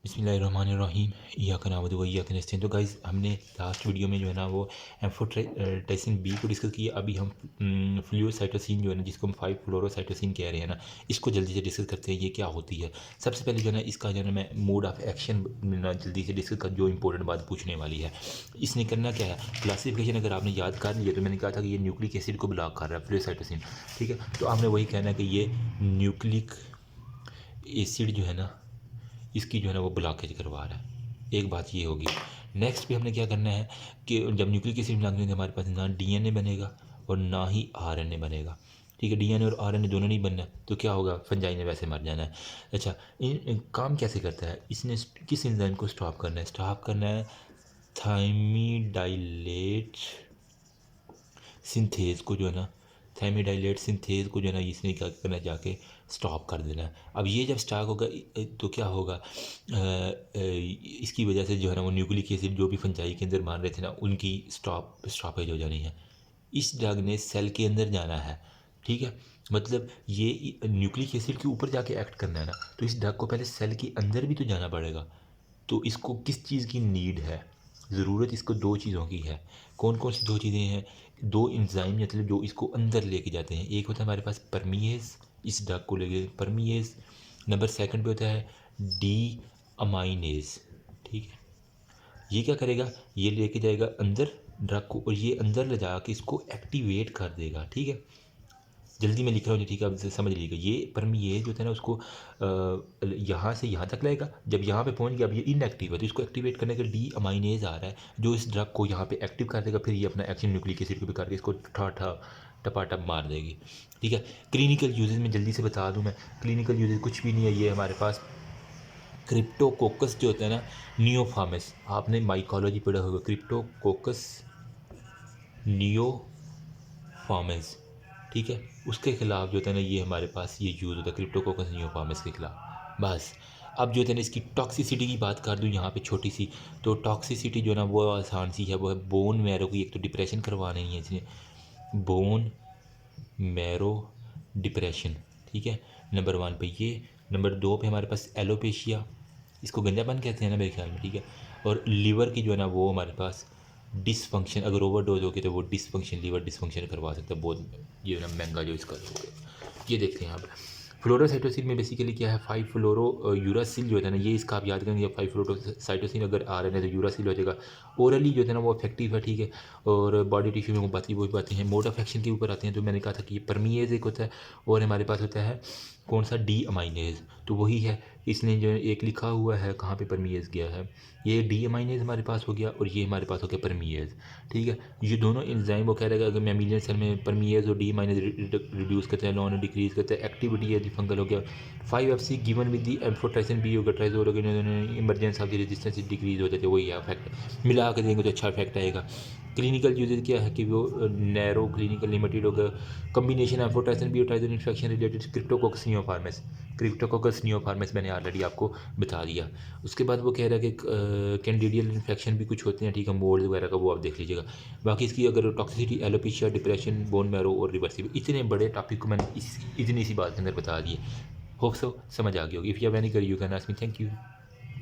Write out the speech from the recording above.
बिस्मिल्लाहिर्रहमानिर्रहीम इय्याक नअबुदु व इय्याक नस्तईन। तो गाइज़ हमने लास्ट वीडियो में जो है ना वो एम्फोटेरेसिन बी को डिस्कस किया। अभी हम फ्लूओसाइटोसिन जो है ना जिसको हम 5 फ्लोरोसाइटोसिन कह रहे हैं ना, इसको जल्दी से डिस्कस करते हैं ये क्या होती है। सबसे पहले जो है ना इसका जो है ना मैं मोड ऑफ एक्शन ना जल्दी से डिस्कस कर, जो इंपॉर्टेंट बात पूछने वाली है। इसने करना क्या है, क्लासिफिकेशन अगर आपने याद कर लिया तो मैंने कहा था कि ये न्यूक्लिक एसिड को ब्लॉक कर रहा है फ्लूओसाइटोसिन, ठीक है। तो आपने वही कहना है कि ये न्यूक्लिक एसिड जो है ना इसकी जो है ना वो ब्लॉकेज करवा रहा है। एक बात ये होगी। नेक्स्ट पे हमने क्या करना है कि जब न्यूक्लिक एसिड ब्लॉक होंगे हमारे पास ना डीएनए बनेगा और ना ही आरएनए बनेगा, ठीक है। डीएनए और आरएनए दोनों नहीं बनना तो क्या होगा, फंजाई ने वैसे मर जाना है। अच्छा, इन काम कैसे करता है, इसने किस एंजाइम को स्टॉप करना है, स्टॉप करना है थायमिडाइलेट सिंथेज को, जो है ना थायमिडाइलेट सिंथेज को जो है ना इसने क्या करना है, जाके स्टॉप कर देना है। अब ये जब स्टॉप होगा तो क्या होगा, इसकी वजह से जो है ना वो न्यूक्लिक एसिड जो भी फंजाई के अंदर मार रहे थे ना उनकी स्टॉपेज हो जानी है। इस ड्रग ने सेल के अंदर जाना है, ठीक है। मतलब ये न्यूक्लिक एसिड के ऊपर जाके एक्ट करना है ना, तो इस ड्रग को पहले सेल के अंदर भी तो जाना पड़ेगा। तो इसको किस चीज़ की नीड है, ज़रूरत इसको दो चीज़ों की है। कौन कौन सी दो चीज़ें हैं, दो एंजाइम मतलब जो इसको अंदर लेके जाते हैं। एक होता है हमारे पास परमीएज, इस ड्रग को लेके परमीएज। नंबर सेकंड पे होता है डी अमाइनेज, ठीक है। ये क्या करेगा, ये लेके जाएगा अंदर ड्रग को और ये अंदर ले जाके इसको एक्टिवेट कर देगा, ठीक है। जल्दी मैं लिख रहा हूँ, ठीक है, अब से समझ लीजिएगा। ये परमीएज जो होता है ना उसको यहाँ से यहाँ तक लाएगा। जब यहाँ पे पहुँच गया, अब ये इनएक्टिव है तो इसको एक्टिवेट करने का डी अमाइनेज आ रहा है जो इस ड्रग को यहाँ पे एक्टिव कर देगा। फिर ये अपना एक्शन न्यूक्लिक एसिड को भी करके इसको टपाटप मार देगी, ठीक है। क्लिनिकल यूजेज में जल्दी से बता दूँ मैं, क्लिनिकल यूजेज कुछ भी नहीं है। ये हमारे पास क्रिप्टोकोकस जो होता है ना नियोफार्मिस, आपने माइकोलॉजी पढ़ा होगा, क्रिप्टोकोकस नियोफार्मिस, ठीक है। उसके खिलाफ जो होता है ना ये हमारे पास ये यूज़ होता है क्रिप्टोकोकस नियोफार्मिस के खिलाफ। बस अब जो होता है ना इसकी टॉक्सिसिटी की बात कर दूँ यहाँ पे छोटी सी, तो टॉक्सिसिटी जो है ना वो आसान सी है, वो है बोन मैरो की एक तो डिप्रेशन करवानी है इसने, बोन मैरो डिप्रेशन, ठीक है। नंबर 1 पे ये, नंबर 2 पे हमारे पास एलोपेशिया, इसको गंजापन कहते हैं ना मेरे ख्याल में, ठीक है। और लीवर की जो है ना वो हमारे पास डिसफंक्शन, अगर ओवरडोज होगी तो वो डिसफंक्शन, लीवर डिसफंक्शन करवा सकता है। बहुत ये ना महंगा जो इसका हो गया। ये देखते हैं आप फ्लोरोसाइटोसिन में बेसिकली क्या है, 5 फ्लोरो यूरासिल जो होता है ना, ये इसका आप याद करेंगे। 5 फ्लोरोसाइटोसिन अगर आ रहे हैं तो यूरासिल हो जाएगा। ओरली जो है ना वो इफेक्टिव है, ठीक है। और बॉडी टिश्यू में वो बातें हैं। मोड ऑफ एक्शन के ऊपर आते हैं तो मैंने कहा था कि ये परमीएज एक होता है और हमारे पास होता है कौन सा, डी अमाइनेज, तो वही है। इसने जो एक लिखा हुआ है कहाँ पे परमीएज गया है, ये डी अमाइनेज हमारे पास हो गया और ये हमारे पास हो गया परमीएज, ठीक है। ये दोनों एंजाइम वो कह रहा है अगर मैमिलियन सेल में परमीएज और डी अमाइनेज रिड्यूस करते हैं, लॉन डिक्रीज करते हैं, एक्टिविटी है फंगल हो गया। 5 FC given with the amphotericin B होगा, triazole emergence of the resistance decrease हो जाती है, वही है इफेक्ट। मिला कर देंगे तो अच्छा इफेक्ट आएगा। क्लिनिकल यूजेज क्या है कि वो नैरो क्लिनिकल लिमिटेड होगा। कम्बिनेशन एम्फोटेरेसिन बी और triazole infection related Cryptococcus neoformans, Cryptococcus neoformans मैंने ऑलरेडी आपको बता दिया। उसके बाद वो कह रहा है कि कैंडिडियल इन्फेक्शन भी कुछ होते हैं, ठीक है, मोल्ड वगैरह का, वो आप देख लीजिएगा। बाकी इसकी अगर toxicity, alopecia, depression, bone marrow और रिवर्सिबल, इतने बड़े टॉपिक को मैंने इतनी सी बात के अंदर बता दिए। होप सो समझ आ गई होगी। If you have any query you can ask me. Thank you.